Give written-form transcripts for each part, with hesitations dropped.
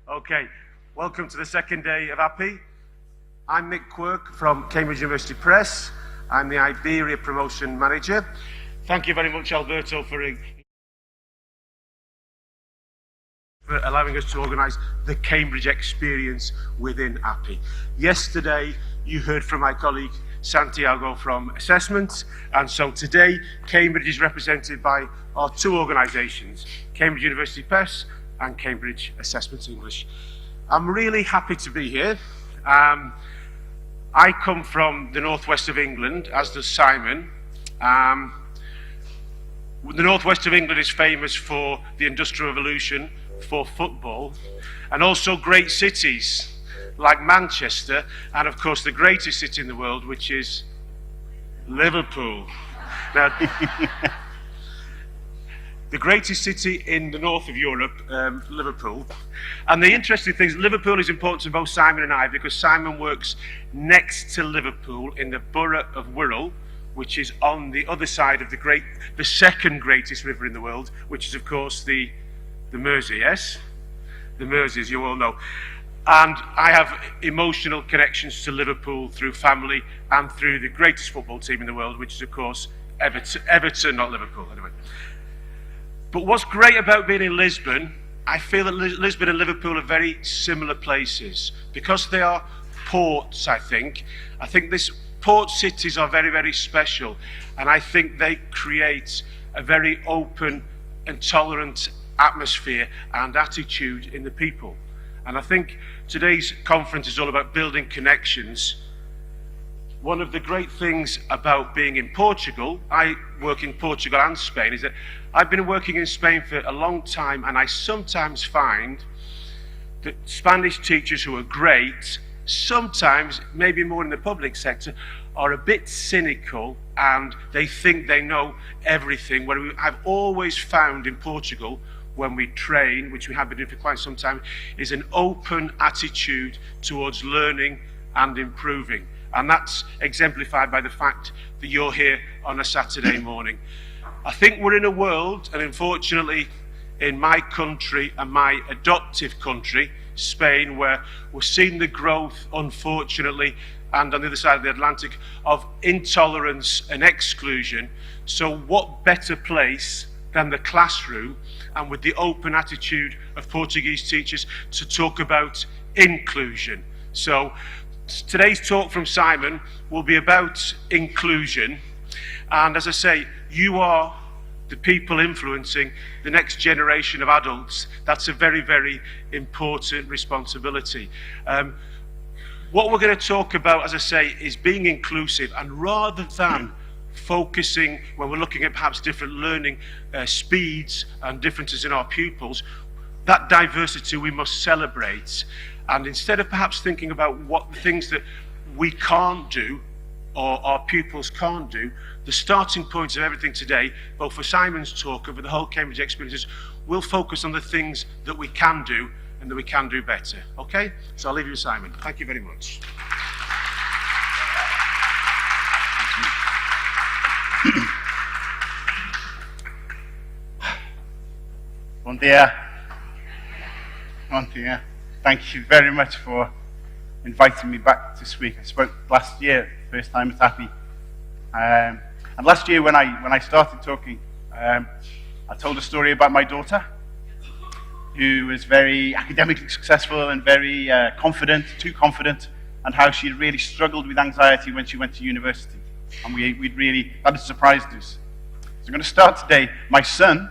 Okay, welcome to the second day of APPI. I'm Nick Quirk from Cambridge University Press. I'm the Iberia Promotion Manager. Thank you very much, Alberto, for allowing us to organise the Cambridge experience within APPI. Yesterday, you heard from my colleague Santiago from Assessment, and so today, Cambridge is represented by our two organisations, Cambridge University Press and Cambridge Assessment English. I'm really happy to be here. I come from the northwest of England, as does Simon. The northwest of England is famous for the Industrial Revolution, for football, and also great cities like Manchester, and of course the greatest city in the world, which is Liverpool. Now, the greatest city in the north of Europe, Liverpool. And the interesting thing is Liverpool is important to both Simon and I because Simon works next to Liverpool in the borough of Wirral, which is on the other side of the second greatest river in the world, which is of course the Mersey, yes? The Mersey, as you all know. And I have emotional connections to Liverpool through family and through the greatest football team in the world, which is of course Everton, not Liverpool, anyway. But what's great about being in Lisbon, I feel that Lisbon and Liverpool are very similar places. Because they are ports, I think these port cities are very, very special. And I think they create a very open and tolerant atmosphere and attitude in the people. And I think today's conference is all about building connections. One of the great things about being in Portugal, I work in Portugal and Spain, is that I've been working in Spain for a long time, and I sometimes find that Spanish teachers who are great, sometimes, maybe more in the public sector, are a bit cynical and they think they know everything. What I've always found in Portugal when we train, which we have been doing for quite some time, is an open attitude towards learning and improving. And that's exemplified by the fact that you're here on a Saturday morning. I think we're in a world, and unfortunately in my country and my adoptive country, Spain, where we're seeing the growth, unfortunately, and on the other side of the Atlantic, of intolerance and exclusion. So what better place than the classroom, and with the open attitude of Portuguese teachers, to talk about inclusion. So today's talk from Simon will be about inclusion. And as I say, you are the people influencing the next generation of adults. That's a very, very important responsibility. What we're going to talk about, as I say, is being inclusive, and rather than focusing when we're looking at perhaps different learning speeds and differences in our pupils, that diversity we must celebrate. And instead of perhaps thinking about what the things that we can't do or our pupils can't do, the starting point of everything today, both for Simon's talk and for the whole Cambridge experiences, will focus on the things that we can do and that we can do better. Okay? So I'll leave you with Simon. Thank you very much. Bom dia. Bom dia. Thank you very much for inviting me back to speak. I spoke last year, first time at APPI. And last year when I started talking, I told a story about my daughter, who was very academically successful and very confident, too confident, and how she really struggled with anxiety when she went to university. And that has surprised us. So I'm going to start today. My son,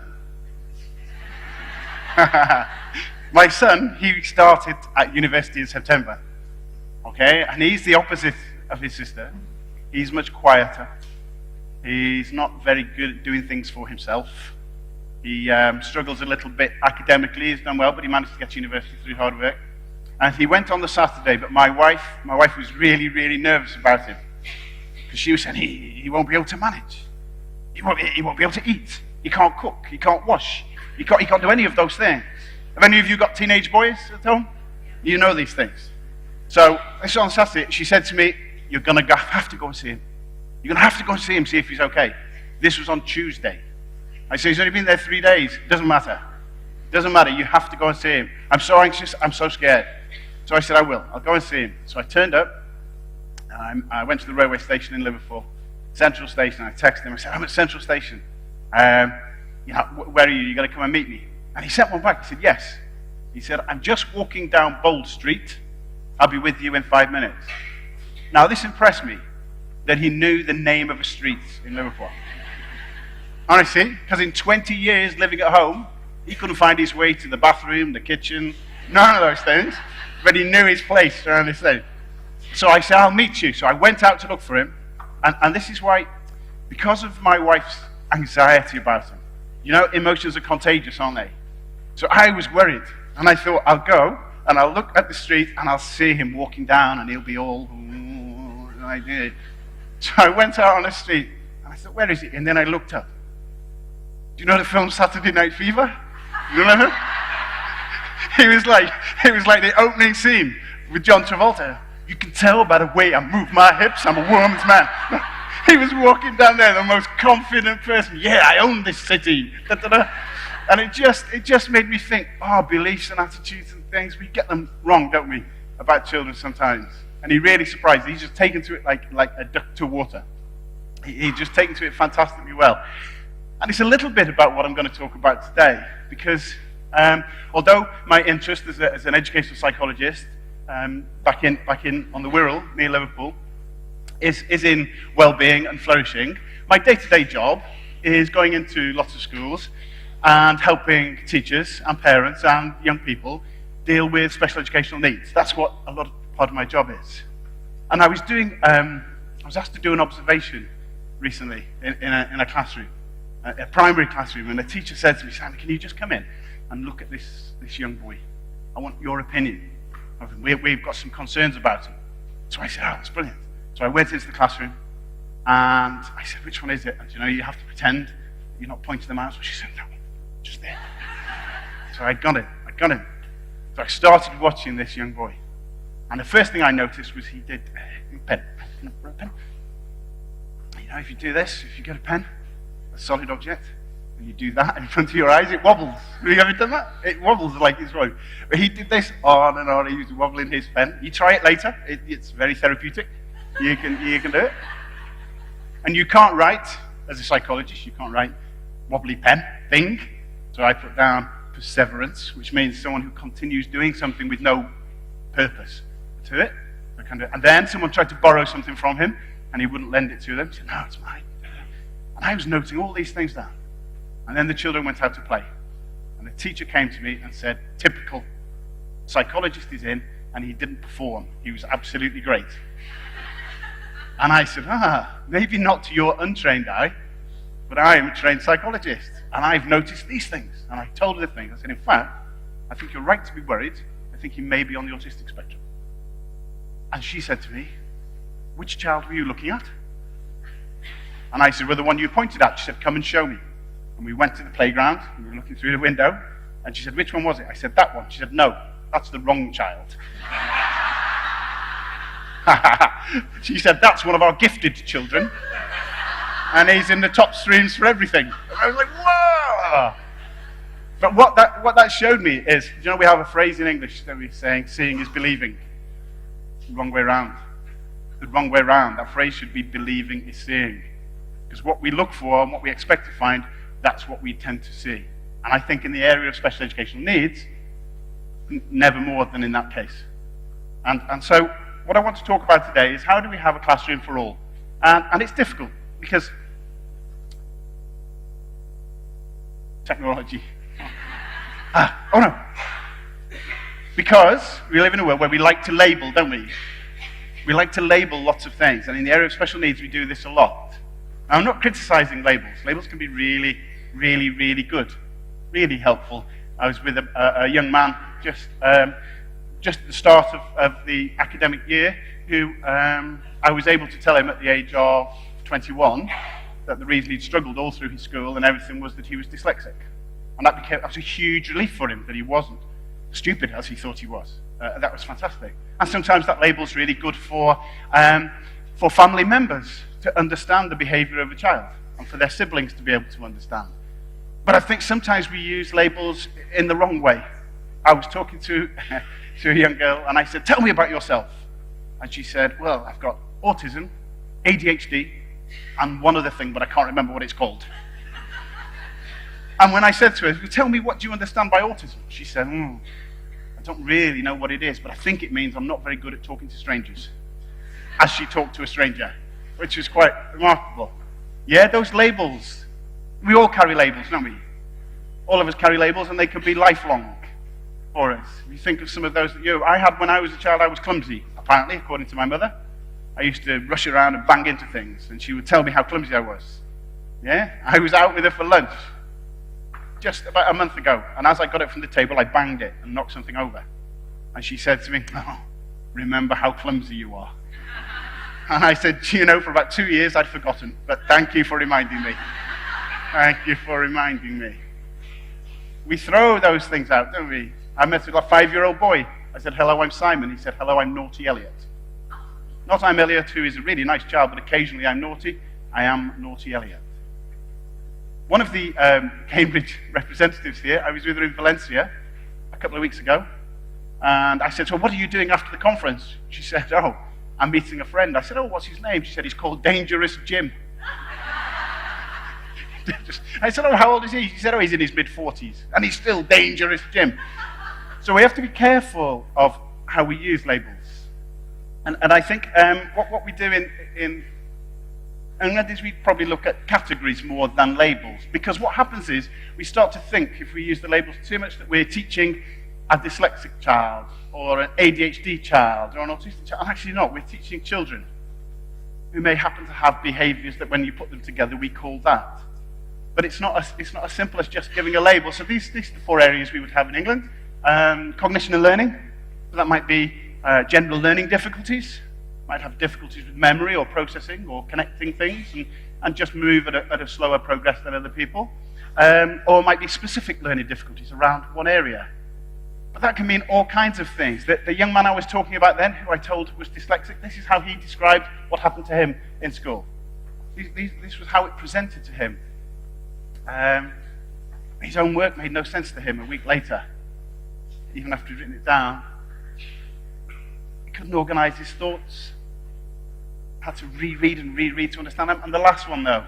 he started at university in September, okay? And he's the opposite of his sister. He's much quieter. He's not very good at doing things for himself. He struggles a little bit academically. He's done well, but he managed to get to university through hard work. And he went on the Saturday, but my wife was really, really nervous about him. Because she was saying, he won't be able to manage. He won't be able to eat. He can't cook. He can't wash. He can't do any of those things. Have any of you got teenage boys at home? You know these things. So, this on Saturday, she said to me, you're going to have to go and see him. You're going to have to go and see him, see if he's okay. This was on Tuesday. I said, he's only been there 3 days. Doesn't matter. Doesn't matter, you have to go and see him. I'm so anxious, I'm so scared. So I said, I will. I'll go and see him. So I turned up. I went to the railway station in Liverpool, Central Station. I texted him. I said, I'm at Central Station. Where are you? You're going to come and meet me? And he sent one back. He said, yes. He said, I'm just walking down Bold Street. I'll be with you in 5 minutes. Now, this impressed me, that he knew the name of a street in Liverpool. Honestly, because in 20 years living at home, he couldn't find his way to the bathroom, the kitchen, none of those things. But he knew his place around this thing. So I said, I'll meet you. So I went out to look for him. And this is why, because of my wife's anxiety about him, you know, emotions are contagious, aren't they? So I was worried. And I thought, I'll go and I'll look at the street and I'll see him walking down and he'll be all, and I did. So I went out on the street and I thought, where is he? And then I looked up. Do you know the film Saturday Night Fever? You remember? It was like the opening scene with John Travolta. You can tell by the way I move my hips, I'm a woman's man. He was walking down there, the most confident person. Yeah, I own this city. Da, da, da. And it just made me think, beliefs and attitudes and things, we get them wrong, don't we, about children sometimes. And he really surprised. He's just taken to it like a duck to water. He's just taken to it fantastically well. And it's a little bit about what I'm going to talk about today, because although my interest as an educational psychologist back in on the Wirral near Liverpool is in well-being and flourishing, my day-to-day job is going into lots of schools and helping teachers and parents and young people deal with special educational needs. That's what a lot of part of my job is. And I was asked to do an observation recently in a classroom, a primary classroom, and a teacher said to me, Simon, can you just come in and look at this young boy? I want your opinion of him. We've got some concerns about him. So I said, that's brilliant. So I went into the classroom and I said, which one is it? And you have to pretend you're not pointing them out. So she said, that one, just there. So I got him. So I started watching this young boy. And the first thing I noticed was he did pen. You know, if you do this, if you get a pen, a solid object, and you do that in front of your eyes, it wobbles. Have you ever done that? It wobbles like it's right. But he did this on and on. He was wobbling his pen. You try it later. It's very therapeutic. You can do it. And you can't write, as a psychologist, you can't write wobbly pen thing. So I put down perseverance, which means someone who continues doing something with no purpose to it. And then someone tried to borrow something from him, and he wouldn't lend it to them. He said, no, it's mine. And I was noting all these things down. And then the children went out to play. And the teacher came to me and said, typical, psychologist is in, and he didn't perform. He was absolutely great. And I said, maybe not to your untrained eye, but I am a trained psychologist, and I've noticed these things. And I told her the things. I said, in fact, I think you're right to be worried. I think he may be on the autistic spectrum. And she said to me, which child were you looking at? And I said, well, the one you pointed at. She said, come and show me. And we went to the playground, and we were looking through the window, and she said, which one was it? I said, that one. She said, no, that's the wrong child. She said, that's one of our gifted children, and he's in the top streams for everything. And I was like, whoa! But what that showed me is, we have a phrase in English that we're saying, seeing is believing. It's the wrong way around. The wrong way around. That phrase should be believing is seeing. Because what we look for and what we expect to find, that's what we tend to see. And I think in the area of special educational needs, never more than in that case. And so what I want to talk about today is how do we have a classroom for all? And it's difficult because technology. Because we live in a world where we like to label, don't we? We like to label lots of things. And in the area of special needs, we do this a lot. Now, I'm not criticizing labels. Labels can be really, really, really good, really helpful. I was with a young man just at the start of the academic year who I was able to tell him at the age of 21 that the reason he'd struggled all through his school and everything was that he was dyslexic. And that was a huge relief for him that he wasn't stupid as he thought he was. That was fantastic. And sometimes that label's really good for family members to understand the behavior of a child and for their siblings to be able to understand. But I think sometimes we use labels in the wrong way. I was talking to a young girl, and I said, tell me about yourself. And she said, well, I've got autism, ADHD, and one other thing, but I can't remember what it's called. And when I said to her, tell me, what do you understand by autism? She said, I don't really know what it is, but I think it means I'm not very good at talking to strangers. As she talked to a stranger, which was quite remarkable. Yeah, those labels. We all carry labels, don't we? All of us carry labels, and they can be lifelong for us. If you think of some of those that I had when I was a child, I was clumsy, apparently, according to my mother. I used to rush around and bang into things, and she would tell me how clumsy I was. Yeah? I was out with her for lunch just about a month ago, and as I got it from the table, I banged it and knocked something over. And she said to me, remember how clumsy you are. And I said, for about 2 years I'd forgotten, but thank you for reminding me. Thank you for reminding me. We throw those things out, don't we? I met a 5-year-old boy. I said, hello, I'm Simon. He said, hello, I'm Naughty Elliot. Not I'm Elliot, who is a really nice child, but occasionally I'm naughty. I am Naughty Elliot. One of the Cambridge representatives here, I was with her in Valencia a couple of weeks ago, and I said, so what are you doing after the conference? She said, I'm meeting a friend. I said, what's his name? She said, he's called Dangerous Jim. I said, how old is he? She said, he's in his mid-40s, and he's still Dangerous Jim. So we have to be careful of how we use labels. And I think what we do in England is we probably look at categories more than labels, because what happens is we start to think, if we use the labels too much, that we're teaching a dyslexic child or an ADHD child or an autistic child. Actually not, we're teaching children who may happen to have behaviors that when you put them together we call that. But it's not as simple as just giving a label. So these are the 4 areas we would have in England. Cognition and learning, so that might be general learning difficulties, might have difficulties with memory or processing or connecting things and just move at a slower progress than other people. Or it might be specific learning difficulties around one area. But that can mean all kinds of things. The young man I was talking about then, who I told was dyslexic, this is how he described what happened to him in school. This was how it presented to him. His own work made no sense to him a week later, even after he'd written it down. He couldn't organize his thoughts, had to reread and reread to understand them. And the last one, though,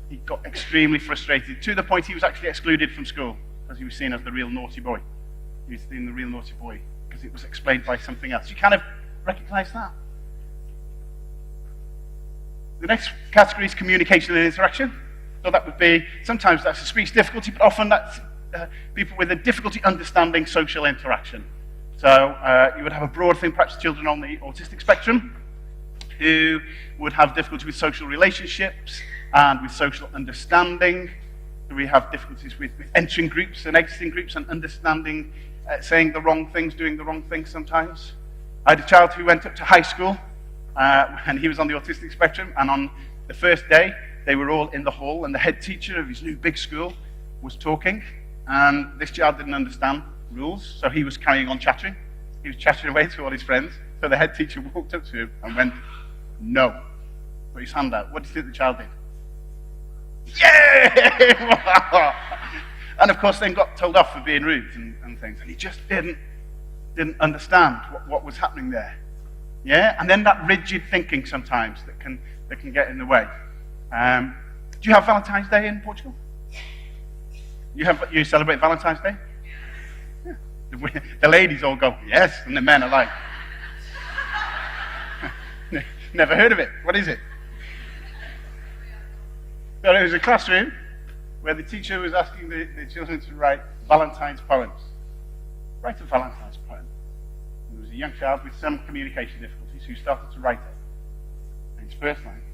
he got extremely frustrated, to the point he was actually excluded from school, because he was seen as the real naughty boy. He was seen the real naughty boy, because it was explained by something else. You kind of recognize that. The next category is communication and interaction. So that would be, sometimes that's a speech difficulty, but often that's people with a difficulty understanding social interaction. So you would have a broad thing, perhaps children on the autistic spectrum, who would have difficulty with social relationships and with social understanding. We have difficulties with entering groups and exiting groups and understanding, saying the wrong things, doing the wrong things sometimes. I had a child who went up to high school, and he was on the autistic spectrum, and on the first day, they were all in the hall, and the head teacher of his new big school was talking, and this child didn't understand rules, so he was carrying on chattering. He was chattering away to all his friends, so the head teacher walked up to him and went, no. Put his hand out. What do you think the child did? Yeah! And of course then got told off for being rude and things, and he just didn't understand what was happening there. Yeah? And then that rigid thinking sometimes that can get in the way. Do you have Valentine's Day in Portugal? You celebrate Valentine's Day? Yeah. The ladies all go, yes, and the men are like, never heard of it. What is it? So there was a classroom where the teacher was asking the children to write Valentine's poems. Write a Valentine's poem. And there was a young child with some communication difficulties who started to write it. And his first line is,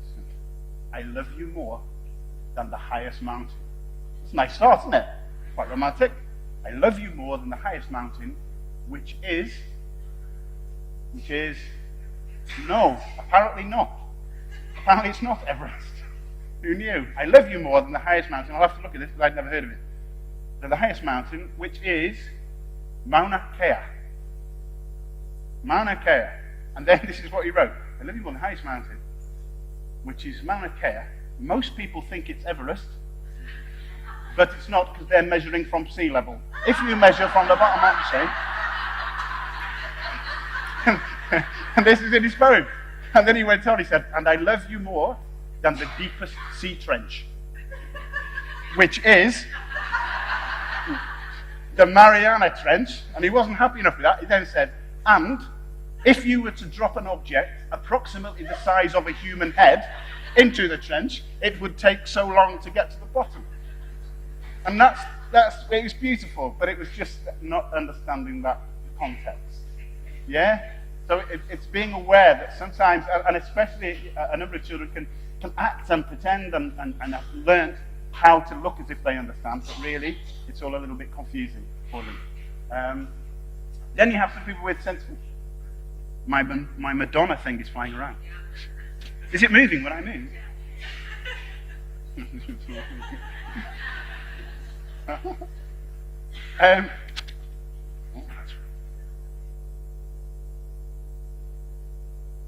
I love you more than the highest mountain. It's a nice start, isn't it? Quite romantic. I love you more than the highest mountain, which is, no, apparently not. Apparently it's not Everest. Who knew? I love you more than the highest mountain. I'll have to look at this because I'd never heard of it. So the highest mountain, which is Mauna Kea. Mauna Kea. And then this is what he wrote. I love you more than the highest mountain, which is Mauna Kea. Most people think it's Everest. but it's not because they're measuring from sea level. If you measure from the bottom of the sea, and this is in his poem. And then he went on, he said, and I love you more than the deepest sea trench, which is the Mariana Trench. And he wasn't happy enough with that. He then said, and if you were to drop an object approximately the size of a human head into the trench, it would take so long to get to the bottom. And it was beautiful, but it was just not understanding that context. Yeah? So it's being aware that sometimes, and especially a number of children can act and pretend and have learned how to look as if they understand, but really it's all a little bit confusing for them. Then you have some people with sensitive. My Madonna thing is flying around. Is it moving when I move?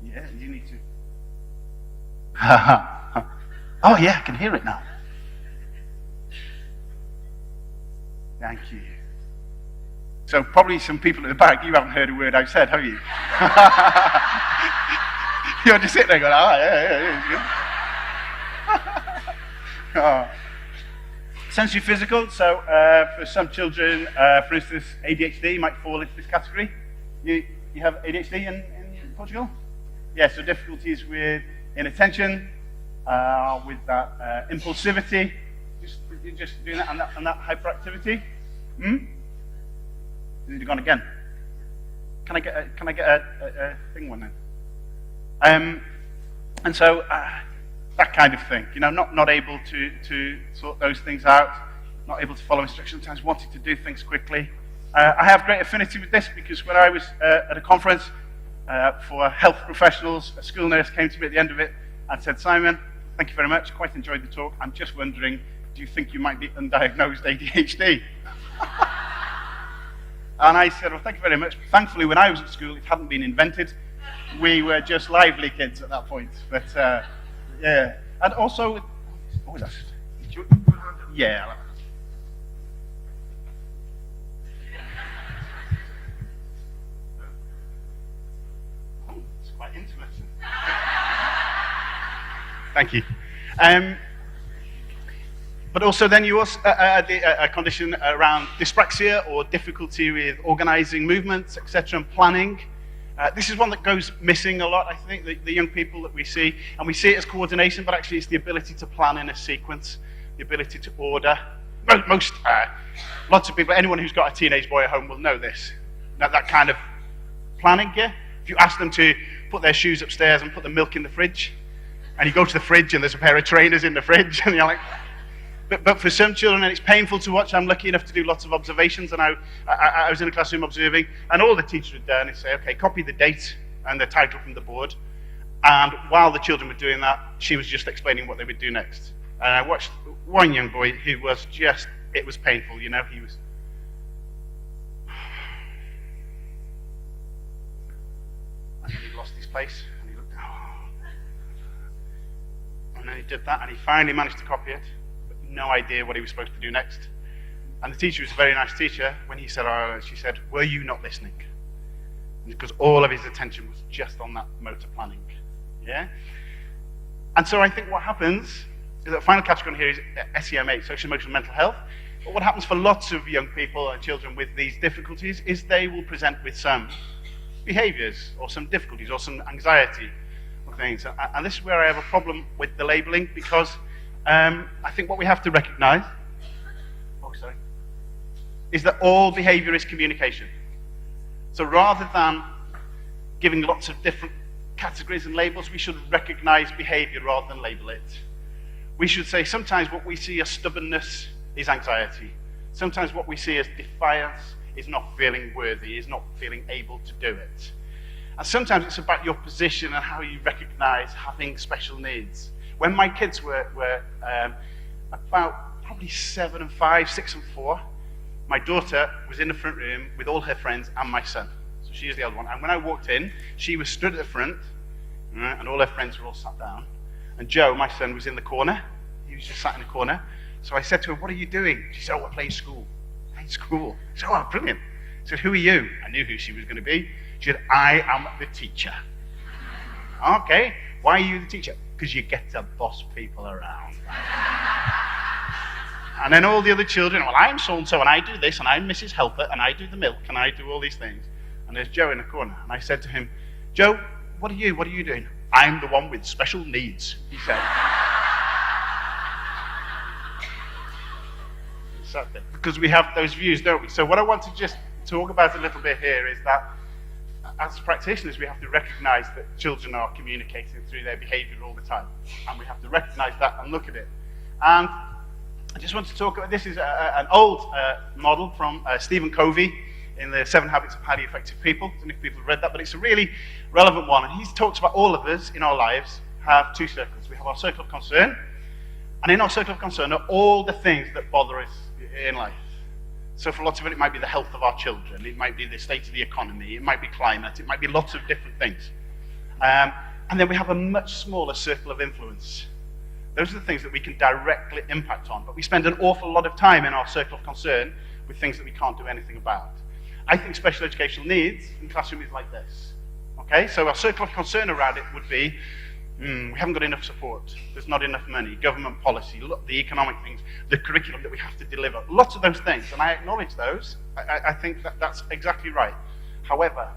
Yeah, you need to. Oh yeah, I can hear it now. Thank you. So probably some people at the back, you haven't heard a word I've said, have you? You're just sitting there going, yeah. Sensory physical, so for some children, for instance, ADHD might fall into this category. You have ADHD in Portugal? Yeah, so difficulties with inattention, with that impulsivity, just doing that and that hyperactivity. Is it gone again? Can I get a thing one then? And so that kind of thing, not able to sort those things out, not able to follow instructions, sometimes wanting to do things quickly. I have great affinity with this because when I was at a conference for health professionals, a school nurse came to me at the end of it and said, Simon, thank you very much, quite enjoyed the talk. I'm just wondering, do you think you might be undiagnosed ADHD? And I said, well, thank you very much. Thankfully, when I was at school, it hadn't been invented. We were just lively kids at that point. But, yeah. And also, oh, that's, yeah. Oh, it's quite intimate. Thank you. But also then you also a condition around dyspraxia or difficulty with organizing movements, etc., and planning. This is one that goes missing a lot, I think, the young people that we see. And we see it as coordination, but actually it's the ability to plan in a sequence, the ability to order. Lots of people, anyone who's got a teenage boy at home will know this. That kind of planning, yeah? If you ask them to put their shoes upstairs and put the milk in the fridge, and you go to the fridge and there's a pair of trainers in the fridge, and you're like... But for some children, and it's painful to watch, I'm lucky enough to do lots of observations, and I was in a classroom observing, and all the teacher had done is say, okay, copy the date and the title from the board, and while the children were doing that, she was just explaining what they would do next. And I watched one young boy who was just, it was painful, he was... And he lost his place, and he looked, and then he did that, and he finally managed to copy it. No idea what he was supposed to do next. And the teacher was a very nice teacher. When he said, she said, were you not listening? Because all of his attention was just on that motor planning. Yeah? And so I think what happens is that the final category on here is SEMH, social emotional mental health. But what happens for lots of young people and children with these difficulties is they will present with some behaviors or some difficulties or some anxiety or things. And this is where I have a problem with the labeling, because I think what we have to recognize, is that all behavior is communication. So rather than giving lots of different categories and labels, we should recognize behavior rather than label it. We should say sometimes what we see as stubbornness is anxiety. Sometimes what we see as defiance is not feeling worthy, is not feeling able to do it. And sometimes it's about your position and how you recognize having special needs. When my kids were about probably 7 and 5, 6 and 4, my daughter was in the front room with all her friends and my son. So she is the older one. And when I walked in, she was stood at the front, and all her friends were all sat down. And Joe, my son, was in the corner. He was just sat in the corner. So I said to her, what are you doing? She said, oh, I play school. Play school. I said, oh, brilliant. I said, who are you? I knew who she was going to be. She said, I am the teacher. Okay, why are you the teacher? Because you get to boss people around. And then all the other children, well, I'm so-and-so, and I do this, and I'm Mrs. Helper, and I do the milk, and I do all these things. And there's Joe in the corner. And I said to him, Joe, what are you doing? I'm the one with special needs, he said. Because we have those views, don't we? So what I want to just talk about a little bit here is that as practitioners, we have to recognize that children are communicating through their behavior all the time. And we have to recognize that and look at it. And I just want to talk about, this is an old model from Stephen Covey in the 7 Habits of Highly Effective People. I don't know if people have read that, but it's a really relevant one. And he talks about all of us in our lives have 2 circles. We have our circle of concern, and in our circle of concern are all the things that bother us in life. So for lots of it might be the health of our children, it might be the state of the economy, it might be climate, it might be lots of different things. And then we have a much smaller circle of influence. Those are the things that we can directly impact on, but we spend an awful lot of time in our circle of concern with things that we can't do anything about. I think special educational needs in classroom is like this. Okay, so our circle of concern around it would be, we haven't got enough support, there's not enough money, government policy, the economic things, the curriculum that we have to deliver, lots of those things, and I acknowledge those. I think that's exactly right. However,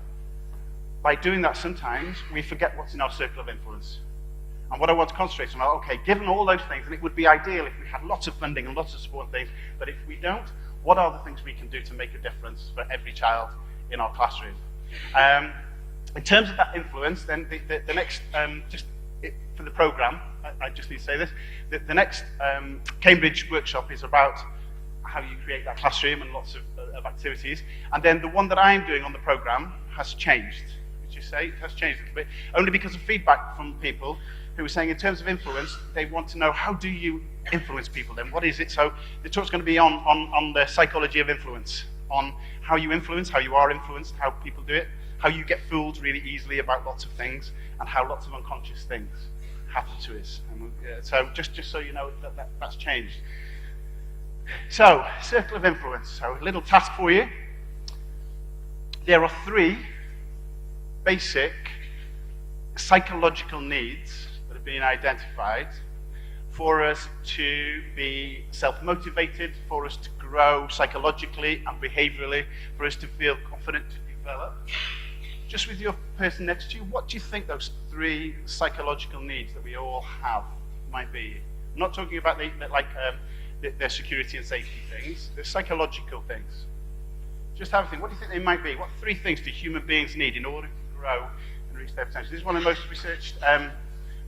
by doing that sometimes, we forget what's in our circle of influence. And what I want to concentrate on, okay, given all those things, and it would be ideal if we had lots of funding and lots of support and things, but if we don't, what are the things we can do to make a difference for every child in our classroom? In terms of that influence, then the next, for the programme, I just need to say this, the next Cambridge workshop is about how you create that classroom and lots of activities. And then the one that I'm doing on the programme has changed. Would you say it has changed a little bit? Only because of feedback from people who were saying in terms of influence, they want to know, how do you influence people then? What is it? So the talk's going to be on the psychology of influence, on how you influence, how you are influenced, how people do it, how you get fooled really easily about lots of things, and how lots of unconscious things happen to us. And so just so you know that's changed. So, circle of influence. So a little task for you. There are 3 basic psychological needs that have been identified for us to be self-motivated, for us to grow psychologically and behaviorally, for us to feel confident to develop. Just with your person next to you, what do you think those 3 psychological needs that we all have might be? I'm not talking about their security and safety things, the psychological things. Just have a think, what do you think they might be? What 3 things do human beings need in order to grow and reach their potential? This is one of the most researched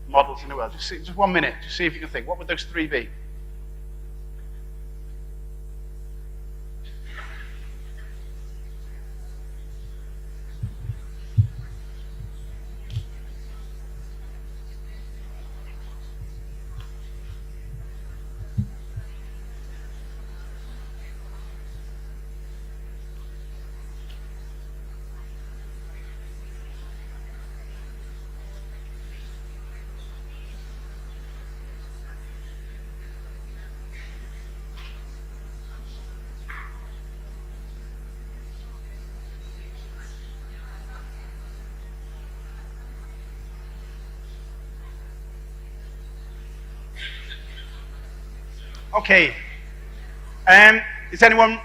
models in the world. Just 1 minute, just see if you can think. What would those 3 be? Okay. Is anyone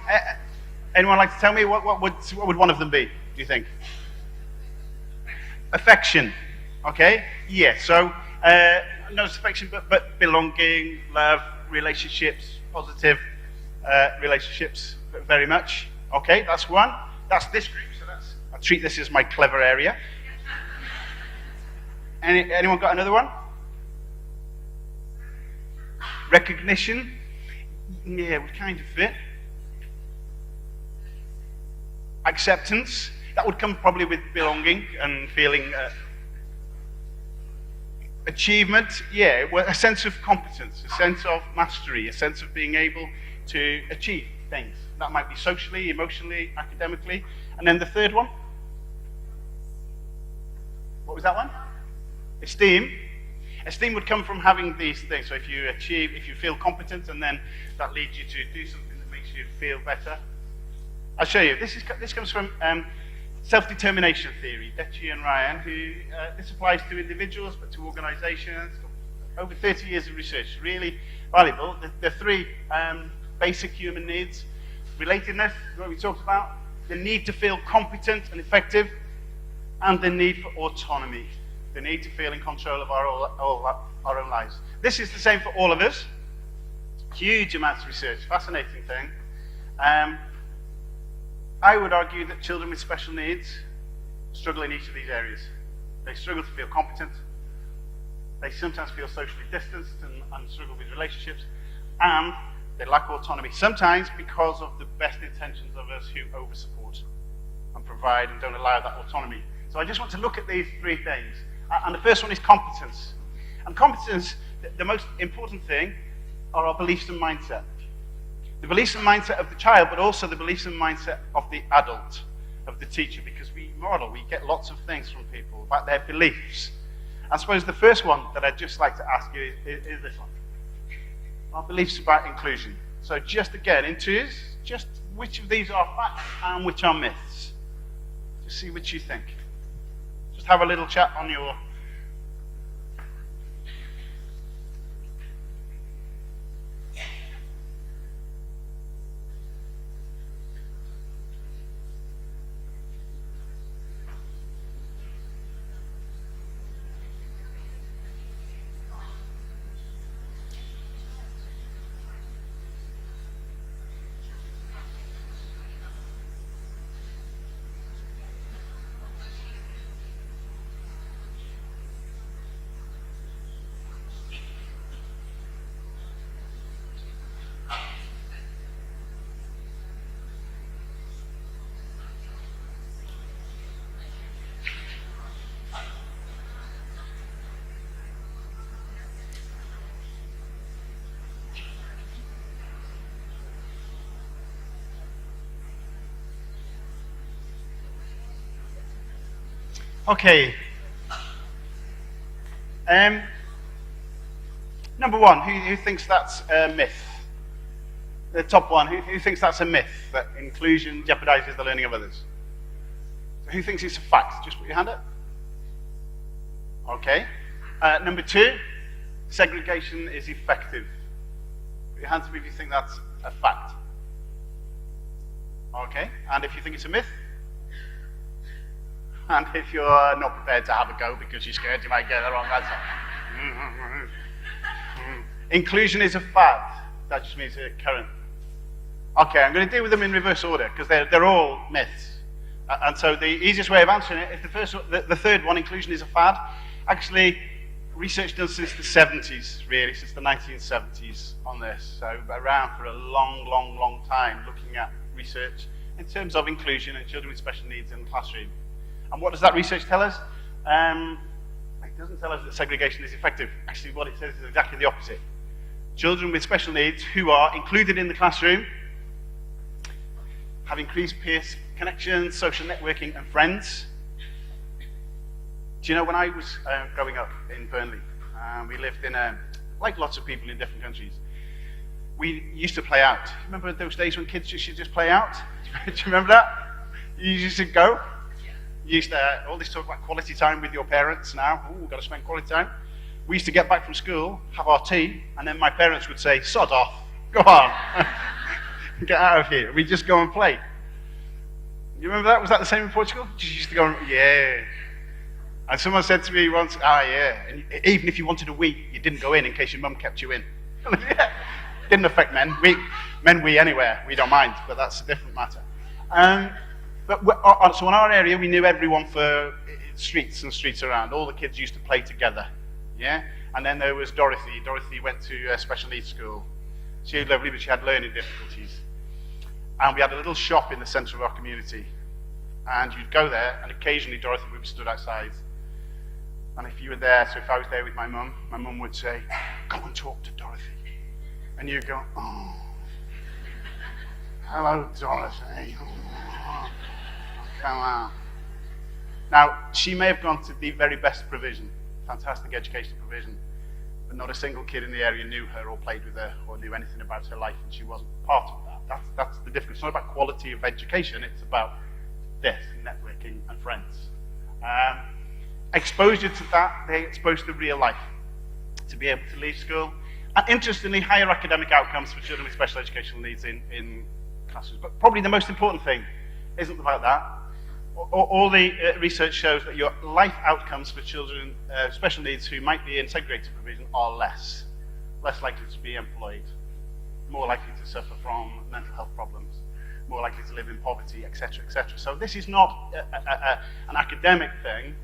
like to tell me what would one of them be? Do you think? Affection. Okay. Yeah. So not just affection, but belonging, love, relationships, positive relationships, very much. Okay. That's one. That's this group. So I treat this as my clever area. Anyone got another one? Recognition. Yeah, we kind of fit. Acceptance. That would come probably with belonging and feeling. Achievement. Yeah, well, a sense of competence, a sense of mastery, a sense of being able to achieve things. That might be socially, emotionally, academically. And then the third one. What was that one? Esteem. Esteem would come from having these things. So if you feel competent, and then that leads you to do something that makes you feel better. I'll show you. This comes from self-determination theory, Detchi and Ryan, who this applies to individuals, but to organizations. Over 30 years of research, really valuable. The three basic human needs: relatedness, what we talked about, the need to feel competent and effective, and the need for autonomy, the need to feel in control of our own lives. This is the same for all of us. Huge amounts of research, fascinating thing. I would argue that children with special needs struggle in each of these areas. They struggle to feel competent. They sometimes feel socially distanced and struggle with relationships. And they lack autonomy, sometimes because of the best intentions of us who over-support and provide and don't allow that autonomy. So I just want to look at these three things. And the first one is competence. And competence, the most important thing, are our beliefs and mindset. The beliefs and mindset of the child, but also the beliefs and mindset of the adult, of the teacher, because we get lots of things from people about their beliefs. I suppose the first one that I'd just like to ask you is this one. Our beliefs about inclusion. So just again, in twos, just which of these are facts and which are myths? Just see what you think. Just have a little chat on your... Okay. Number one, who thinks that's a myth? The top one, who thinks that's a myth, that inclusion jeopardizes the learning of others? So who thinks it's a fact? Just put your hand up. Okay. Number two, segregation is effective. Put your hands up if you think that's a fact. Okay. And if you think it's a myth? And if you're not prepared to have a go because you're scared you might get the wrong answer. Inclusion is a fad. That just means a current. Okay, I'm going to deal with them in reverse order because they're all myths. And so the easiest way of answering it is the third one, inclusion is a fad. Actually, research done since the 70s, really, since the 1970s on this. So around for a long time looking at research in terms of inclusion and children with special needs in the classroom. And what does that research tell us? It doesn't tell us that segregation is effective. Actually, what it says is exactly the opposite. Children with special needs who are included in the classroom have increased peer connections, social networking, and friends. Do you know, when I was growing up in Burnley, we lived in, like lots of people in different countries, we used to play out. Remember those days when kids used to just play out? Do you remember that? You used to go? You used to all this talk about quality time with your parents now. Ooh, we've got to spend quality time. We used to get back from school, have our tea, and then my parents would say, sod off, go on, get out of here. We'd just go and play. You remember that? Was that the same in Portugal? You used to go and, yeah. And someone said to me once, yeah. And even if you wanted a wee, you didn't go in case your mum kept you in. Yeah. Didn't affect men. Men wee anywhere. We don't mind, but that's a different matter. So in our area, we knew everyone for streets and streets around. All the kids used to play together, yeah? And then there was Dorothy. Dorothy went to a special needs school. She was lovely, but she had learning difficulties. And we had a little shop in the centre of our community. And you'd go there, and occasionally Dorothy would be stood outside. And if you were there, so if I was there with my mum would say, go and talk to Dorothy. And you'd go, oh, hello, Dorothy. Oh, come on. Now, she may have gone to the very best provision, fantastic educational provision, but not a single kid in the area knew her or played with her or knew anything about her life, and she wasn't part of that. That's the difference. It's not about quality of education, it's about this, networking and friends. Exposure to that, they exposed to real life, to be able to leave school. And interestingly, higher academic outcomes for children with special educational needs in classrooms. But probably the most important thing isn't about that. All the research shows that your life outcomes for children with special needs who might be in segregated provision are less likely to be employed, more likely to suffer from mental health problems, more likely to live in poverty, etc., etc. So this is not an academic thing.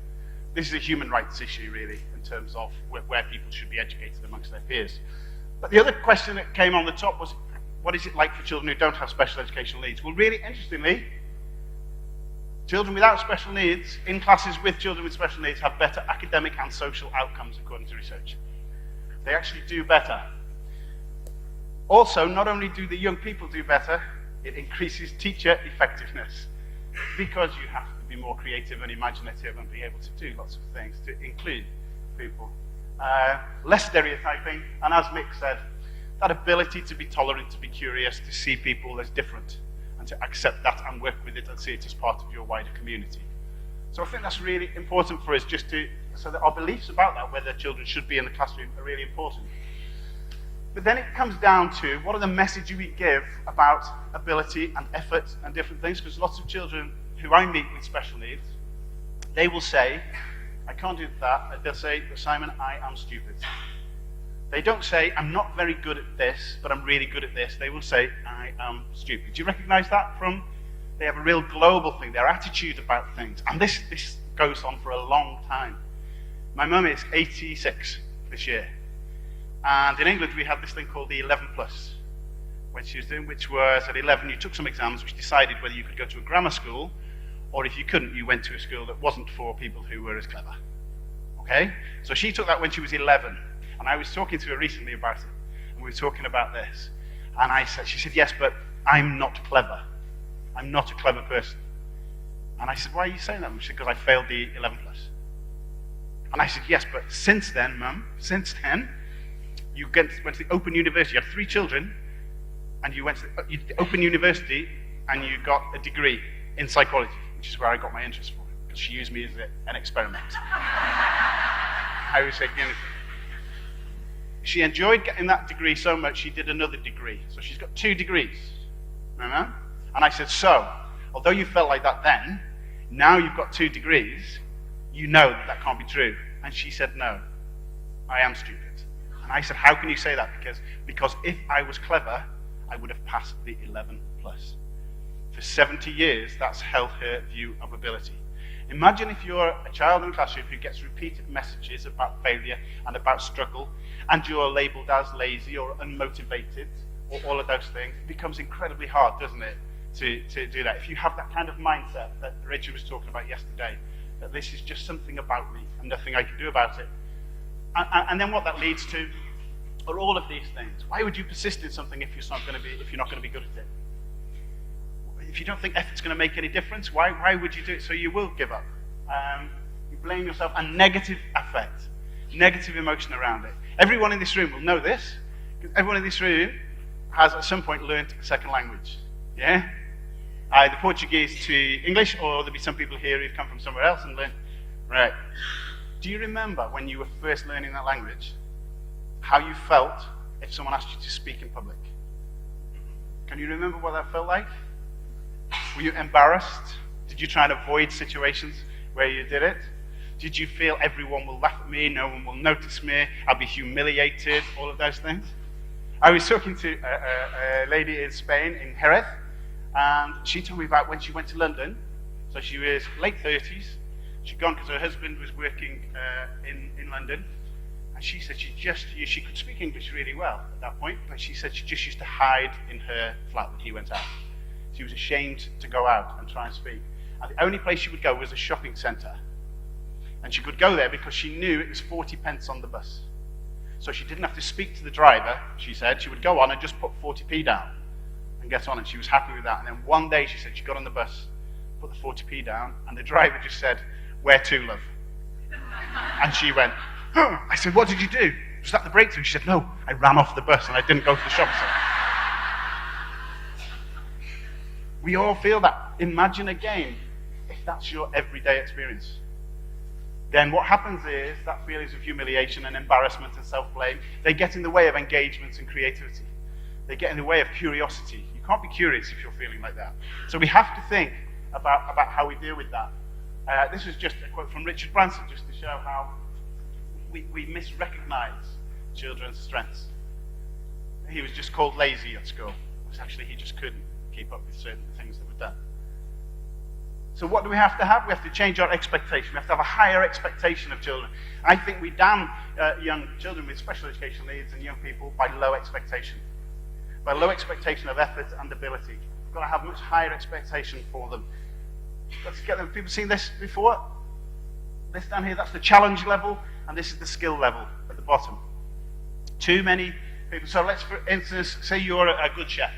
This is a human rights issue, really, in terms of where people should be educated amongst their peers. But the other question that came on the top was, what is it like for children who don't have special educational needs? Well, really interestingly, children without special needs in classes with children with special needs have better academic and social outcomes, according to research. They actually do better. Also, not only do the young people do better, it increases teacher effectiveness, because you have to be more creative and imaginative and be able to do lots of things to include people. Less stereotyping, and as Mick said, that ability to be tolerant, to be curious, to see people as different, and to accept that and work with it and see it as part of your wider community. So I think that's really important for us, so that our beliefs about that, whether children should be in the classroom, are really important. But then it comes down to, what are the messages we give about ability and effort and different things? Because lots of children who I meet with special needs, they will say, I can't do that. They'll say, Simon, I am stupid. They don't say, I'm not very good at this, but I'm really good at this. They will say, I am stupid. Do you recognize that they have a real global thing, their attitude about things. And this goes on for a long time. My mum is 86 this year. And in England, we had this thing called the 11 plus, when she was doing, which was at 11, you took some exams which decided whether you could go to a grammar school, or if you couldn't, you went to a school that wasn't for people who were as clever. Okay? So she took that when she was 11. And I was talking to her recently about it. And we were talking about this. And she said, yes, but I'm not clever. I'm not a clever person. And I said, why are you saying that? And she said, because I failed the 11 plus. And I said, yes, but since then, Mum, you went to the Open University. You had 3 children, and you went to the Open University, and you got a degree in psychology, which is where I got my interest for it, because she used me as an experiment. I was saying, she enjoyed getting that degree so much, she did another degree. So she's got 2 degrees. Remember? And I said, so, although you felt like that then, now you've got 2 degrees, you know that can't be true. And she said, no, I am stupid. And I said, how can you say that? Because if I was clever, I would have passed the 11 plus. For 70 years, that's held her view of ability. Imagine if you're a child in a classroom who gets repeated messages about failure and about struggle, and you're labelled as lazy or unmotivated, or all of those things. It becomes incredibly hard, doesn't it, to do that. If you have that kind of mindset that Rachel was talking about yesterday, that this is just something about me and nothing I can do about it. And then what that leads to are all of these things. Why would you persist in something if you're not going to be good at it? If you don't think effort's going to make any difference, why would you do it? So you will give up. You blame yourself, and negative affect, negative emotion around it. Everyone in this room will know this, because everyone in this room has at some point learned a second language. Yeah? Either Portuguese to English, or there'll be some people here who've come from somewhere else and learned. Right. Do you remember when you were first learning that language, how you felt if someone asked you to speak in public? Can you remember what that felt like? Were you embarrassed? Did you try and avoid situations where you did it? Did you feel everyone will laugh at me, no one will notice me, I'll be humiliated, all of those things? I was talking to a lady in Spain, in Jerez, and she told me about when she went to London. So she was late 30s. She'd gone because her husband was working in London. And she said she could speak English really well at that point, but she said she just used to hide in her flat when he went out. She was ashamed to go out and try and speak. And the only place she would go was a shopping centre. And she could go there because she knew it was 40 pence on the bus. So she didn't have to speak to the driver, she said. She would go on and just put 40p down and get on, and she was happy with that. And then one day, she said, she got on the bus, put the 40p down, and the driver just said, "Where to, love?" And she went, "Huh." I said, "What did you do?" Was that the breakthrough? She said, no, I ran off the bus and I didn't go to the shop. We all feel that. Imagine again, if that's your everyday experience. Then what happens is that feelings of humiliation and embarrassment and self-blame, they get in the way of engagement and creativity. They get in the way of curiosity. You can't be curious if you're feeling like that. So we have to think about how we deal with that. This is just a quote from Richard Branson, just to show how we misrecognize children's strengths. He was just called lazy at school. It was actually he just couldn't keep up with certain things that were done. So what do we have to have? We have to change our expectation. We have to have a higher expectation of children. I think we damn young children with special educational needs and young people by low expectation. By low expectation of effort and ability. We've got to have much higher expectation for them. Let's get them. People seen this before? This down here, that's the challenge level, and this is the skill level at the bottom. Too many people. So let's, for instance, say you're a good chef.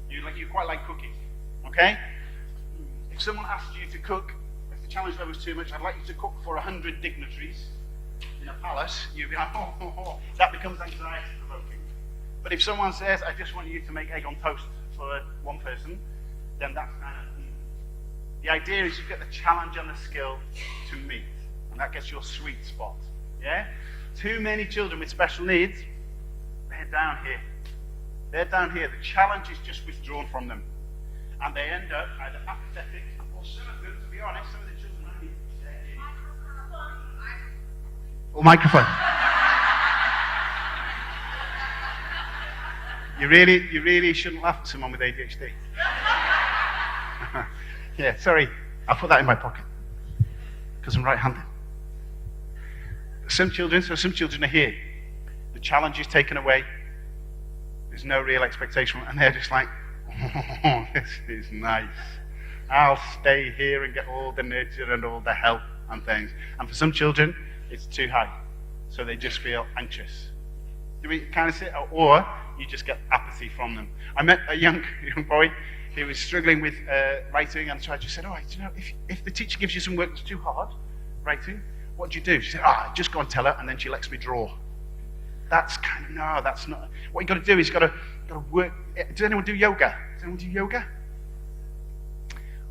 You quite like cooking, okay? If someone asked you to cook, if the challenge level is too much, I'd like you to cook for 100 dignitaries in a palace, you'd be like, that becomes anxiety-provoking. But if someone says, I just want you to make egg on toast for one person, then that's kind of, the idea is you get the challenge and the skill to meet, and that gets your sweet spot, yeah? Too many children with special needs, they're down here. They're down here. The challenge is just withdrawn from them. And they end up either apathetic, or some of them, to be honest, some of the children only microphone. You really shouldn't laugh at someone with ADHD. Yeah, sorry. I'll put that in my pocket. Because I'm right-handed. Some children are here. The challenge is taken away. There's no real expectation. And they're just like, oh, this is nice. I'll stay here and get all the nurture and all the help and things. And for some children, it's too high. So they just feel anxious. Do we kind of see it? Or you just get apathy from them. I met a young boy who was struggling with writing, and so I just said, do you know, if the teacher gives you some work that's too hard, writing, what do you do? She said, just go and tell her, and then she lets me draw. That's kind of, no, that's not. What you've got to do is you've got to work. Does anyone do yoga? Does anyone do yoga?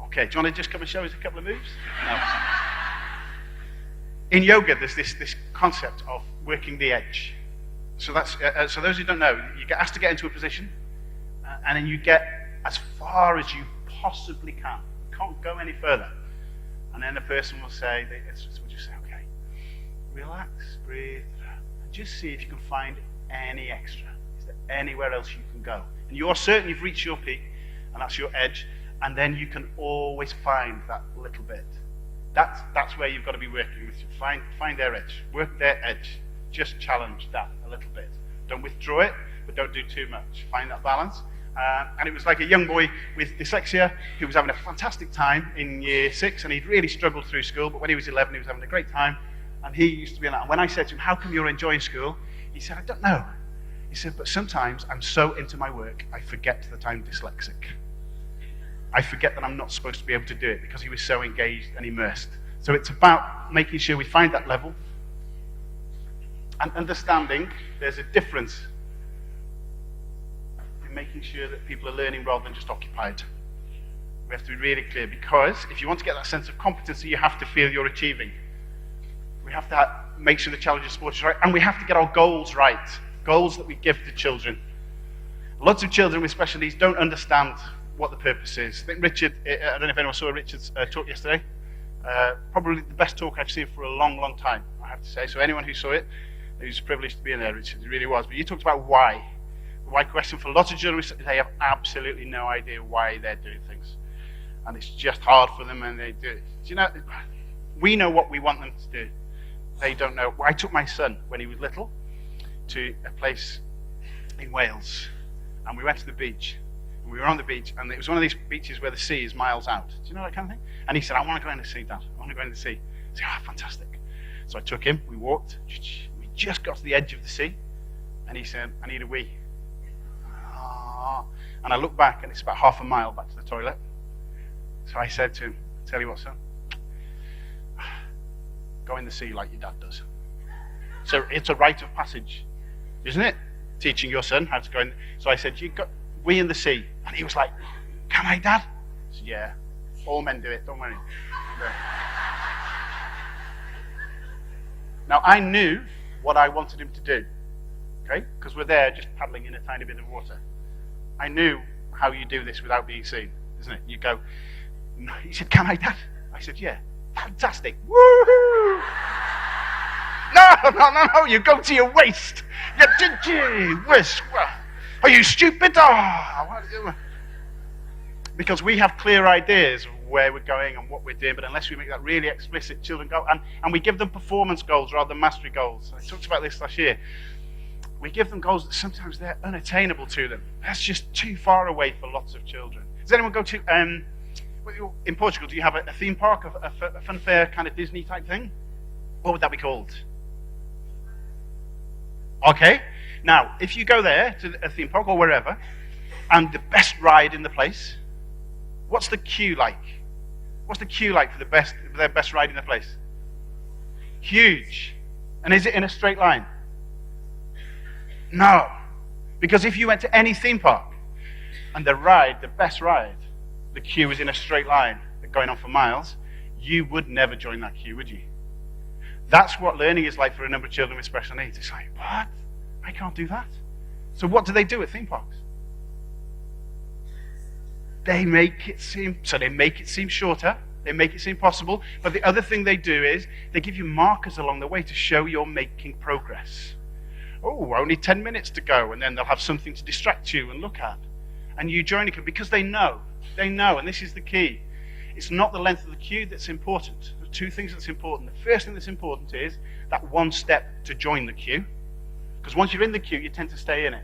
Okay, do you want to just come and show us a couple of moves? No. In yoga, there's this concept of working the edge. So that's so those who don't know, you get asked to get into a position, and then you get as far as you possibly can. You can't go any further. And then the person will say, we'll just say, okay, relax, breathe, and just see if you can find any extra. Is there anywhere else you can go? And you're certain you've reached your peak, and that's your edge, and then you can always find that little bit. That's where you've got to be working with. Find their edge. Work their edge. Just challenge that a little bit. Don't withdraw it, but don't do too much. Find that balance. And it was like a young boy with dyslexia who was having a fantastic time in year 6, and he'd really struggled through school, but when he was 11, he was having a great time, and he used to be like, and when I said to him, how come you're enjoying school? He said, I don't know. He said, but sometimes I'm so into my work, I forget that I'm dyslexic. I forget that I'm not supposed to be able to do it, because he was so engaged and immersed. So it's about making sure we find that level, and understanding there's a difference in making sure that people are learning rather than just occupied. We have to be really clear, because if you want to get that sense of competency, you have to feel you're achieving. We have to make sure the challenge of sports is right, and we have to get our goals right, goals that we give to children. Lots of children with special needs don't understand what the purpose is. I think Richard, I don't know if anyone saw Richard's talk yesterday, probably the best talk I've seen for a long, long time, I have to say. So anyone who saw it, who's privileged to be in there, Richard, it really was. But you talked about why. The why question for lots of children, they have absolutely no idea why they're doing things. And it's just hard for them, and they do it. Do you know, we know what we want them to do. They don't know. I took my son, when he was little, to a place in Wales, and we went to the beach. And we were on the beach, and it was one of these beaches where the sea is miles out. Do you know that kind of thing? And he said, I want to go in the sea, Dad. I want to go in the sea. I said, fantastic. So I took him, we walked, we just got to the edge of the sea, and he said, I need a wee. And I looked back, and it's about half a mile back to the toilet. So I said to him, tell you what, son, go in the sea like your dad does. So it's a rite of passage, isn't it? Teaching your son how to go in. So I said, we in the sea. And he was like, can I, Dad? I said, yeah, all men do it, don't worry. Now, I knew what I wanted him to do, okay? Because we're there just paddling in a tiny bit of water. I knew how you do this without being seen, isn't it? You go, no. He said, can I, Dad? I said, yeah. Fantastic. Woohoo! No, you go to your waist. Are you stupid? Because we have clear ideas of where we're going and what we're doing, but unless we make that really explicit, children go, and we give them performance goals rather than mastery goals. I talked about this last year. We give them goals that sometimes they're unattainable to them. That's just too far away for lots of children. Does anyone go to, in Portugal, do you have a theme park, a fun fair kind of Disney type thing? What would that be called? Okay, now, if you go there to a theme park or wherever, and the best ride in the place, what's the queue like? What's the queue like for their best ride in the place? Huge. And is it in a straight line? No. Because if you went to any theme park, and the best ride, the queue is in a straight line, going on for miles, you would never join that queue, would you? That's what learning is like for a number of children with special needs. It's like, what? I can't do that. So what do they do at theme parks? They make it seem shorter, they make it seem possible, but the other thing they do is they give you markers along the way to show you're making progress. Oh, only 10 minutes to go, and then they'll have something to distract you and look at. And you join it because they know, and this is the key. It's not the length of the queue that's important. There are two things that's important. The first thing that's important is that one step to join the queue. Because once you're in the queue, you tend to stay in it.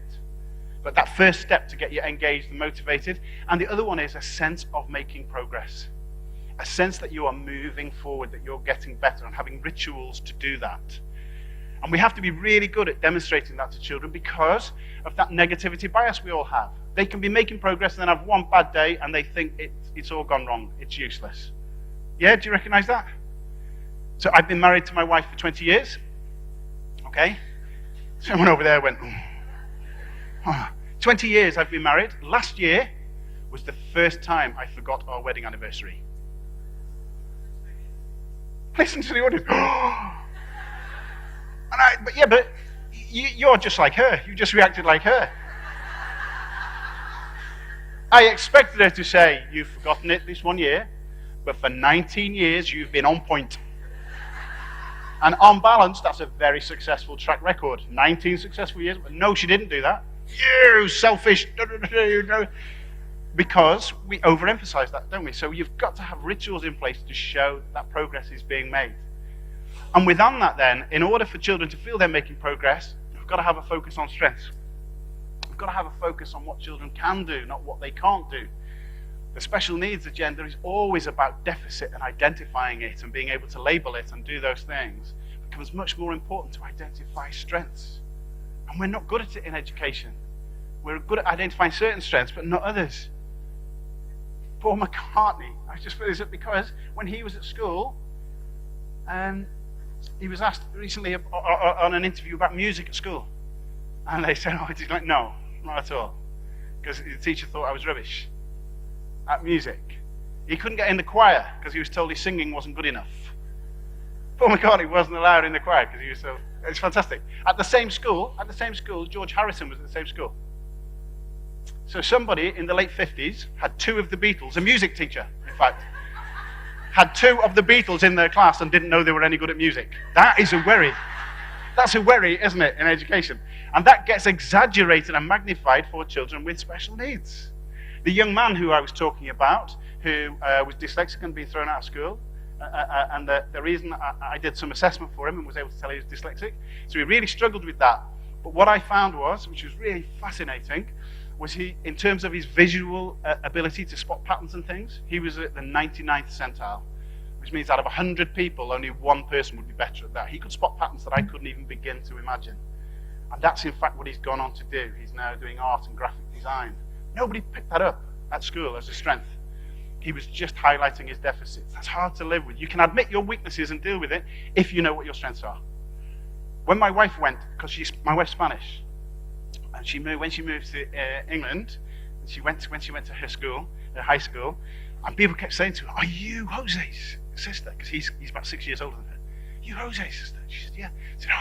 But that first step to get you engaged and motivated. And the other one is a sense of making progress. A sense that you are moving forward, that you're getting better and having rituals to do that. And we have to be really good at demonstrating that to children because of that negativity bias we all have. They can be making progress and then have one bad day and they think it's all gone wrong. It's useless. Yeah, do you recognize that? So I've been married to my wife for 20 years. Okay? Someone over there went, oh. 20 years I've been married. Last year was the first time I forgot our wedding anniversary. Listen to the audience. But you're just like her. You just reacted like her. I expected her to say, you've forgotten it this one year, but for 19 years you've been on point. And on balance, that's a very successful track record. 19 successful years. But no, she didn't do that. You selfish. Because we overemphasize that, don't we? So you've got to have rituals in place to show that progress is being made. And within that then, in order for children to feel they're making progress, we've got to have a focus on strengths. We've got to have a focus on what children can do, not what they can't do. The special needs agenda is always about deficit and identifying it and being able to label it and do those things. It becomes much more important to identify strengths. And we're not good at it in education. We're good at identifying certain strengths, but not others. Paul McCartney, I just put this up because when he was at school, he was asked recently on an interview about music at school. And they said, he's like, no, not at all. Because the teacher thought I was rubbish at music. He couldn't get in the choir because he was told his singing wasn't good enough. Paul McCartney wasn't allowed in the choir because he was so... It's fantastic. At the same school, George Harrison was at the same school. So somebody in the late 50s had two of the Beatles, a music teacher, in fact, had two of the Beatles in their class and didn't know they were any good at music. That is a worry. That's a worry, isn't it, in education? And that gets exaggerated and magnified for children with special needs. The young man who I was talking about, who was dyslexic and being thrown out of school, and the reason I did some assessment for him and was able to tell he was dyslexic, so he really struggled with that. But what I found was, which was really fascinating, was he, in terms of his visual ability to spot patterns and things, he was at the 99th centile, which means out of 100 people, only one person would be better at that. He could spot patterns that I couldn't even begin to imagine. And that's in fact what he's gone on to do. He's now doing art and graphic design. Nobody picked that up at school as a strength. He was just highlighting his deficits. That's hard to live with. You can admit your weaknesses and deal with it if you know what your strengths are. When my wife went, because my wife's Spanish, and when she moved to England, when she went to her school, her high school, and people kept saying to her, "Are you Jose's sister?" Because he's about 6 years older than her. "You Jose's sister?" She said, "Yeah." She said,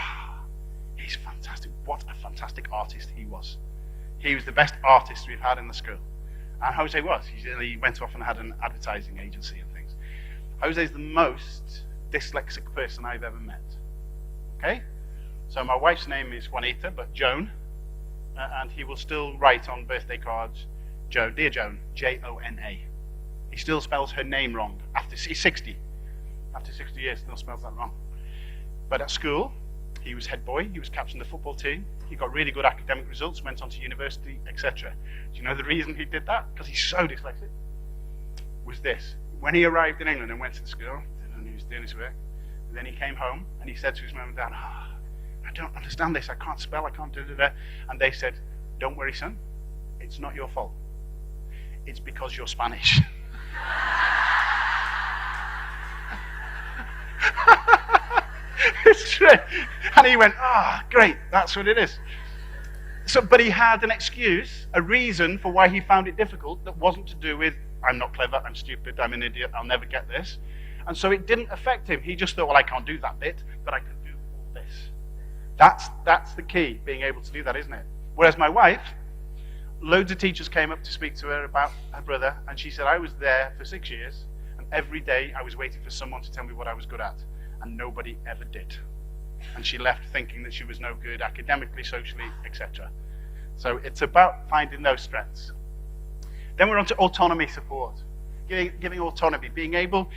he's fantastic. What a fantastic artist he was. He was the best artist we've had in the school. And Jose was. He went off and had an advertising agency and things. Jose's the most dyslexic person I've ever met. Okay? So my wife's name is Juanita, but Joan. And he will still write on birthday cards, Joan, dear Joan, Jona. He still spells her name wrong. He's 60. After 60 years, still spells that wrong. But at school, he was head boy. He was captain of the football team. He got really good academic results, went on to university, etc. Do you know the reason he did that? Because he's so dyslexic. Was this. When he arrived in England and went to the school, and he was doing his work, and then he came home and he said to his mum and dad, I don't understand this. I can't spell. I can't do that. And they said, "Don't worry, son. It's not your fault. It's because you're Spanish." It's true. And he went, great. That's what it is. But he had an excuse, a reason for why he found it difficult that wasn't to do with, "I'm not clever. I'm stupid. I'm an idiot. I'll never get this." And so it didn't affect him. He just thought, "Well, I can't do that bit, but I can do all this." That's the key, being able to do that, isn't it? Whereas my wife, loads of teachers came up to speak to her about her brother, and she said, "I was there for 6 years, and every day I was waiting for someone to tell me what I was good at, and nobody ever did." And she left thinking that she was no good academically, socially, etc. So it's about finding those strengths. Then we're on to autonomy support, giving autonomy, being able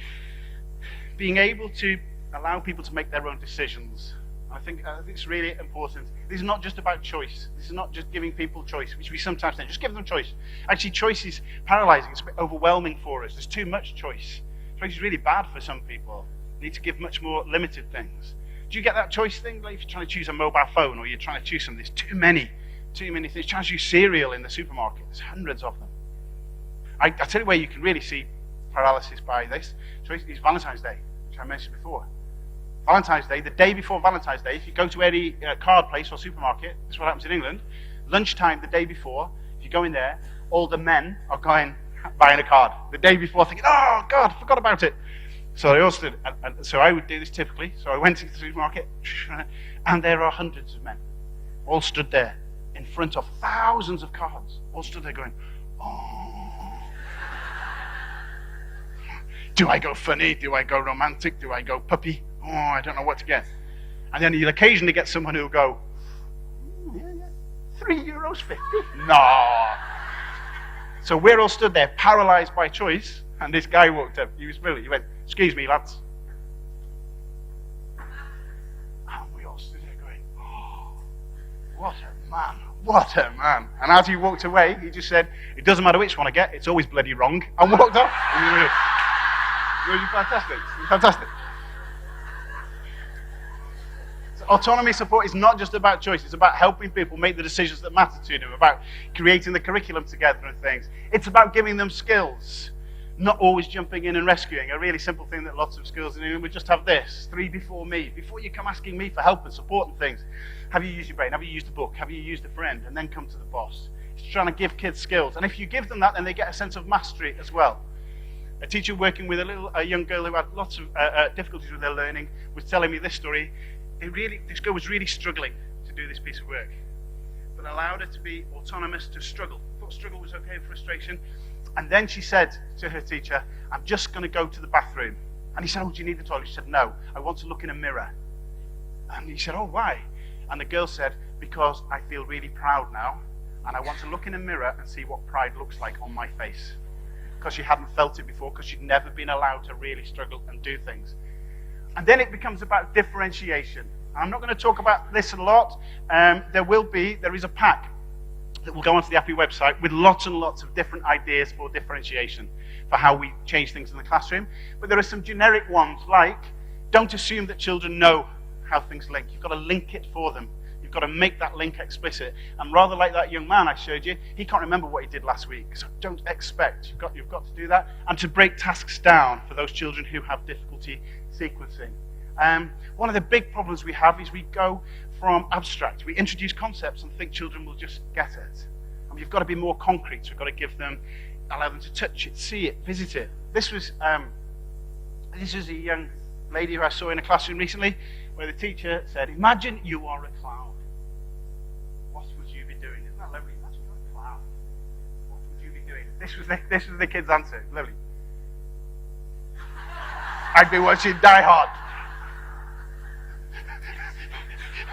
to allow people to make their own decisions. I think it's really important. This is not just about choice. This is not just giving people choice, which we sometimes say, just give them choice. Actually, choice is paralyzing. It's a bit overwhelming for us. There's too much choice. Choice is really bad for some people. You need to give much more limited things. Do you get that choice thing? Like if you're trying to choose a mobile phone or you're trying to choose something, there's too many things. Trying to choose cereal in the supermarket. There's hundreds of them. I tell you where you can really see paralysis by this. Choice is Valentine's Day, which I mentioned before. Valentine's Day, the day before Valentine's Day, if you go to any card place or supermarket, this is what happens in England, lunchtime the day before, if you go in there, all the men are buying a card. The day before thinking, "Oh God, forgot about it." So they all stood, and so I would do this typically. So I went to the supermarket, and there are hundreds of men, all stood there, in front of thousands of cards, all stood there going, "Oh. Do I go funny? Do I go romantic? Do I go puppy? Oh, I don't know what to get." And then you'll occasionally get someone who'll go, €3.50? No. So we're all stood there, paralyzed by choice, and this guy walked up. He was brilliant. He went, "Excuse me, lads." And we all stood there going, "Oh, what a man, what a man." And as he walked away, he just said, "It doesn't matter which one I get, it's always bloody wrong," and walked off. Really fantastic. Fantastic. So autonomy support is not just about choice. It's about helping people make the decisions that matter to them, about creating the curriculum together and things. It's about giving them skills, not always jumping in and rescuing. A really simple thing that lots of schools in England would just have this: 3 before me. Before you come asking me for help and support and things, have you used your brain? Have you used a book? Have you used a friend? And then come to the boss. It's trying to give kids skills. And if you give them that, then they get a sense of mastery as well. A teacher working with a young girl who had lots of difficulties with her learning was telling me this story. This girl was really struggling to do this piece of work, but allowed her to be autonomous to struggle. Thought struggle was okay, frustration. And then she said to her teacher, "I'm just going to go to the bathroom." And he said, "Oh, do you need the toilet?" She said, "No, I want to look in a mirror." And he said, "Oh, why?" And the girl said, "Because I feel really proud now, and I want to look in a mirror and see what pride looks like on my face." Because she hadn't felt it before, because she'd never been allowed to really struggle and do things. And then it becomes about differentiation. I'm not going to talk about this a lot. There is a pack that will go onto the APPI website with lots and lots of different ideas for differentiation, for how we change things in the classroom. But there are some generic ones, like, don't assume that children know how things link. You've got to link it for them. You've got to make that link explicit. And rather like that young man I showed you, he can't remember what he did last week. So don't expect. You've got to do that. And to break tasks down for those children who have difficulty sequencing. One of the big problems we have is we go from abstract. We introduce concepts and think children will just get it. And we've got to be more concrete. So we've got to give them, allow them to touch it, see it, visit it. This was a young lady who I saw in a classroom recently, where the teacher said, "Imagine you are a cloud. What would you be doing?" Isn't that lovely? Imagine you're a cloud. What would you be doing? This was the kid's answer. Lovely. I'd be watching Die Hard.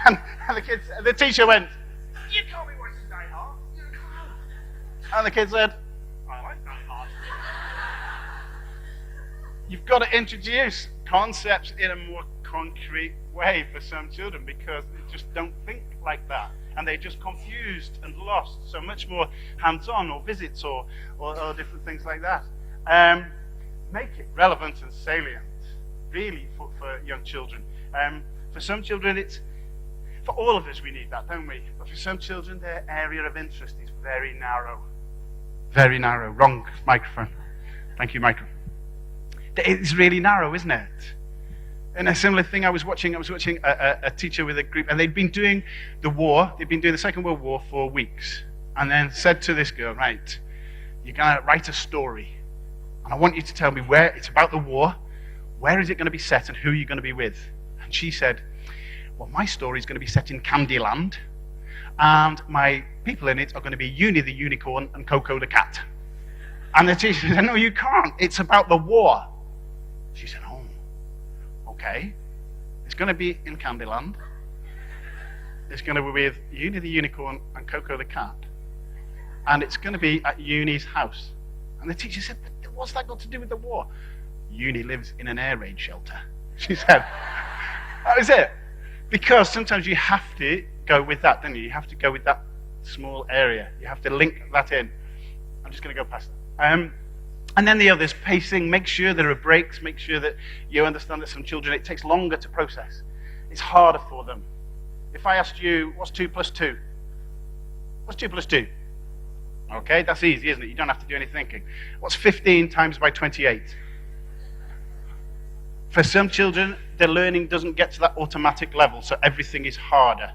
and the teacher went, "You can't be watching Die Hard. You're a clown." And the kid said, "I like Die Hard." You've got to introduce concepts in a more concrete way for some children, because they just don't think like that. And they're just confused and lost. So much more hands-on, or visits, or different things like that. Make it relevant and salient, really, for young children. For some children, for all of us, we need that, don't we? But for some children, their area of interest is very narrow. Very narrow. Wrong microphone. Thank you, Michael. It's really narrow, isn't it? And a similar thing, I was watching a teacher with a group, and they'd been doing the Second World War for weeks, and then said to this girl, "Right, you're going to write a story, and I want you to tell me where it's about the war, where is it going to be set, and who are you going to be with?" And she said, "Well, my story is going to be set in Candyland, and my people in it are going to be Uni the unicorn and Coco the cat." And the teacher said, "No, you can't. It's about the war." She said, "Oh, okay. It's going to be in Candyland. It's going to be with Uni the unicorn and Coco the cat. And it's going to be at Uni's house." And the teacher said, "But what's that got to do with the war?" "Uni lives in an air raid shelter," she said. That was it. Because sometimes you have to go with that, don't you? You have to go with that small area. You have to link that in. I'm just going to go past that. And then the others, pacing, make sure there are breaks, make sure that you understand that some children, it takes longer to process. It's harder for them. If I asked you, what's 2 plus 2? What's 2 plus 2? Okay, that's easy, isn't it? You don't have to do any thinking. What's 15 times by 28? For some children, their learning doesn't get to that automatic level, so everything is harder.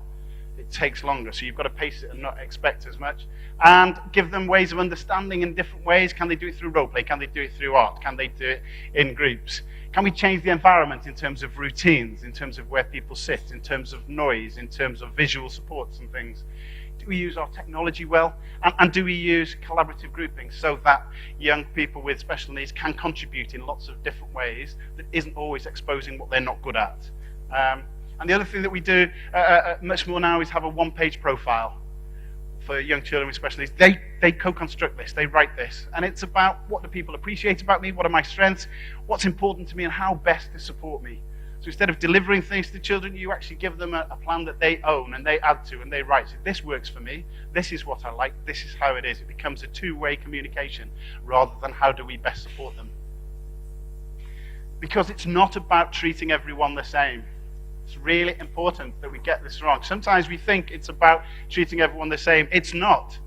It takes longer, so you've got to pace it and not expect as much. And give them ways of understanding in different ways. Can they do it through role play? Can they do it through art? Can they do it in groups? Can we change the environment in terms of routines, in terms of where people sit, in terms of noise, in terms of visual supports and things? Do we use our technology well? And do we use collaborative grouping so that young people with special needs can contribute in lots of different ways that isn't always exposing what they're not good at? And the other thing that we do much more now is have a one-page profile for young children with special needs. They co-construct this, they write this, and it's about what do people appreciate about me, what are my strengths, what's important to me, and how best to support me. So instead of delivering things to children, you actually give them a plan that they own and they add to and they write. So this works for me, this is what I like, this is how it is. It becomes a two-way communication rather than how do we best support them. Because it's not about treating everyone the same. It's really important that we get this wrong. Sometimes we think it's about treating everyone the same. It's not.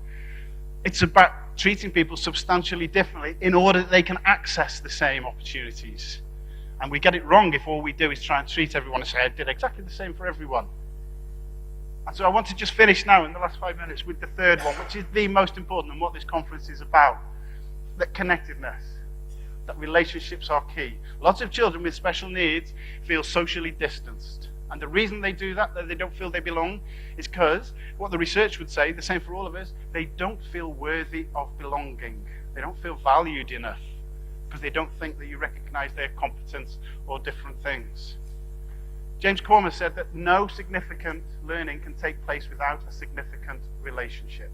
It's about treating people substantially differently in order that they can access the same opportunities. And we get it wrong if all we do is try and treat everyone and say, I did exactly the same for everyone. And so I want to just finish now in the last 5 minutes with the third one, which is the most important and what this conference is about. That connectedness. That relationships are key. Lots of children with special needs feel socially distanced. And the reason they do that they don't feel they belong, is because what the research would say, the same for all of us, they don't feel worthy of belonging. They don't feel valued enough because they don't think that you recognize their competence or different things. James Cormer said that no significant learning can take place without a significant relationship.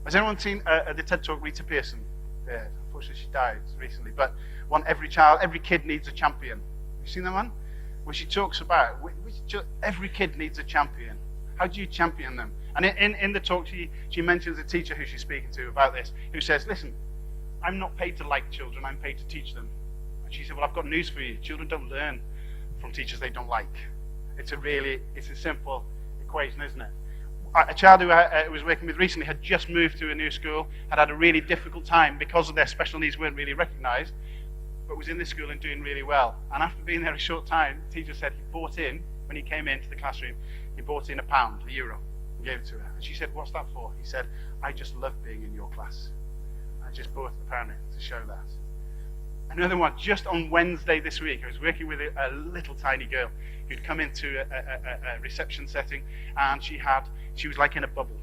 Has anyone seen the TED Talk Rita Pearson? Unfortunately, she died recently. But every kid needs a champion. Have you seen that one? Where she talks about every kid needs a champion. How do you champion them? And in the talk, she mentions a teacher who she's speaking to about this, who says, listen, I'm not paid to like children, I'm paid to teach them. And she said, well, I've got news for you. Children don't learn from teachers they don't like. It's a simple equation, isn't it? A child who I was working with recently had just moved to a new school, had a really difficult time because of their special needs weren't really recognized. but was in this school and doing really well. And after being there a short time, the teacher said he bought in, when he came into the classroom, he bought in £1, €1, and gave it to her. And she said, "What's that for?" He said, "I just love being in your class. I just bought £1 to show that." Another one, just on Wednesday this week, I was working with a little tiny girl who'd come into a reception setting, and she was like in a bubble.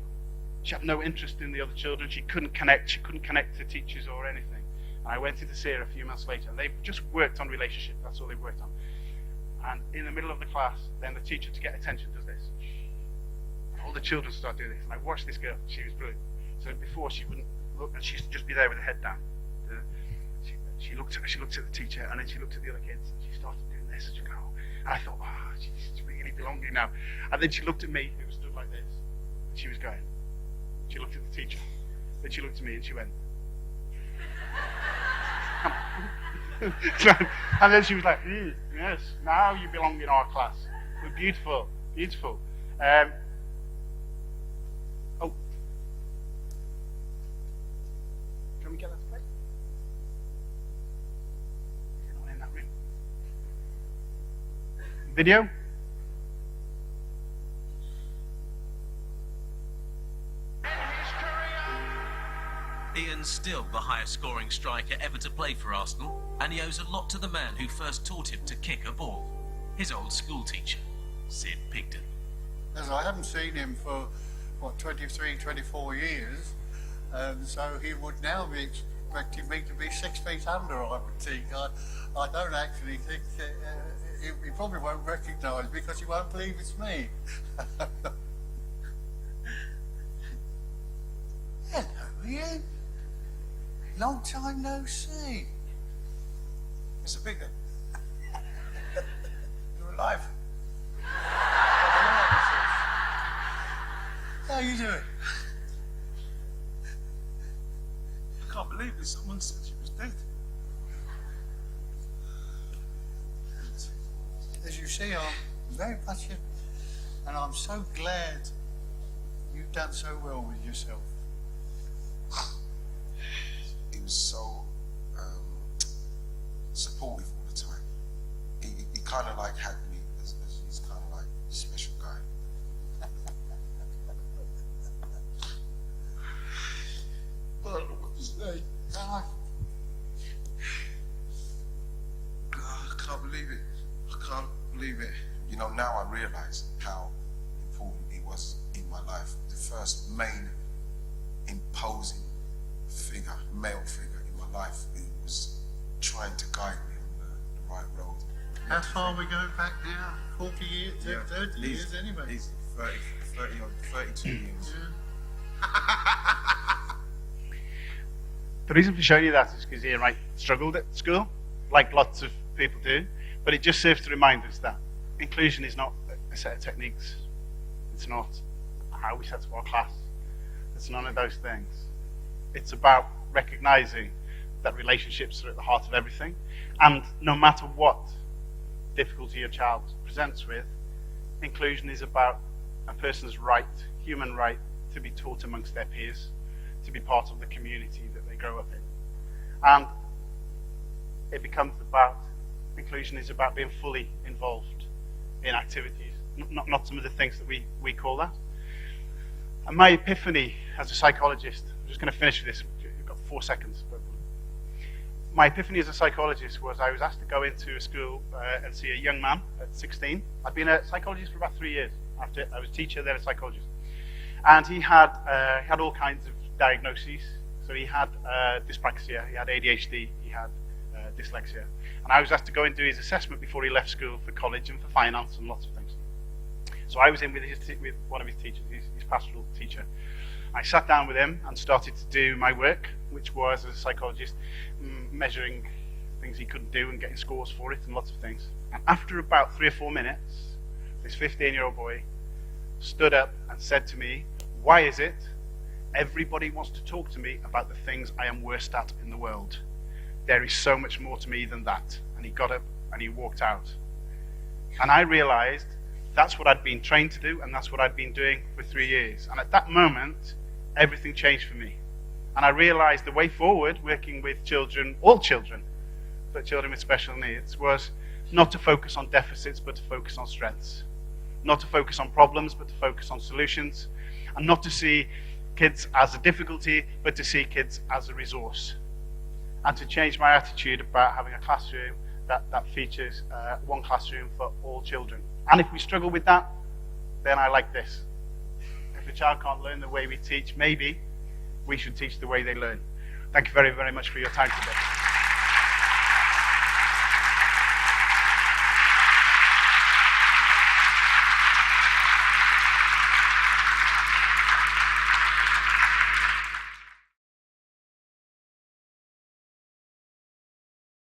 She had no interest in the other children. She couldn't connect to teachers or anything. And I went in to see her a few months later, and they just worked on relationship. That's all they worked on. And in the middle of the class, then the teacher, to get attention, does this. All the children start doing this. And I watched this girl. She was brilliant. So before, she wouldn't look, and she used to just be there with her head down. She looked at the teacher, and then she looked at the other kids, and she started doing this as you go. And I thought, she's really belonging now. And then she looked at me, who was stood like this, and she was going. She looked at the teacher, then she looked at me, and she went. And then she was like, "Yes, now you belong in our class. We're beautiful, beautiful." Can we get that to play? Is anyone in that room? Video? Ian's still the highest scoring striker ever to play for Arsenal, and he owes a lot to the man who first taught him to kick a ball, his old school teacher, Sid Pigden. As I haven't seen him for, 23, 24 years, so he would now be expecting me to be 6 feet under, I would think. I don't actually think, he probably won't recognise because he won't believe it's me. Hello, Ian. Long time no see. Mr. Pigden. You're alive. How are you doing? I can't believe it. Someone said she was dead. As you see, I'm very patient, and I'm so glad you've done so well with yourself. He was so supportive all the time. He kind of like had me as he's kind of like a special guy. I don't know what to say. I can't believe it. I can't believe it. You know, now I realise how important he was in my life. The first main imposing figure, male figure in my life, who was trying to guide me on the right road. How far are we going back now? 40 years, 30 years anyway. He's 30 or 32 years. The reason for showing you that is because Ian Wright struggled at school, like lots of people do, but it just serves to remind us that inclusion is not a set of techniques. It's not how we set up our class. It's none of those things. It's about recognising that relationships are at the heart of everything, and no matter what difficulty your child presents with, inclusion is about a person's right, human right, to be taught amongst their peers, to be part of the community that they grow up in. And it becomes about, inclusion is about being fully involved in activities, not some of the things that we call that. And my epiphany as a psychologist, I'm just going to finish with this, we've got 4 seconds. But my epiphany as a psychologist was I was asked to go into a school and see a young man at 16. I'd been a psychologist for about 3 years. After I was a teacher, then a psychologist. And he had all kinds of diagnoses. So he had dyspraxia, he had ADHD, he had dyslexia. And I was asked to go and do his assessment before he left school for college and for finance and lots of things. So I was in with one of his teachers, his pastoral teacher. I sat down with him and started to do my work, which was, as a psychologist, measuring things he couldn't do and getting scores for it and lots of things. And after about 3 or 4 minutes, this 15-year-old boy stood up and said to me, "Why is it everybody wants to talk to me about the things I am worst at in the world? There is so much more to me than that." And he got up and he walked out. And I realized that's what I'd been trained to do, and that's what I'd been doing for 3 years. And at that moment, everything changed for me. And I realized the way forward, working with children, all children, for children with special needs was not to focus on deficits, but to focus on strengths. Not to focus on problems, but to focus on solutions. And not to see kids as a difficulty, but to see kids as a resource. And to change my attitude about having a classroom that features one classroom for all children. And if we struggle with that, then I like this. If a child can't learn the way we teach, maybe we should teach the way they learn. Thank you very, very much for your time today.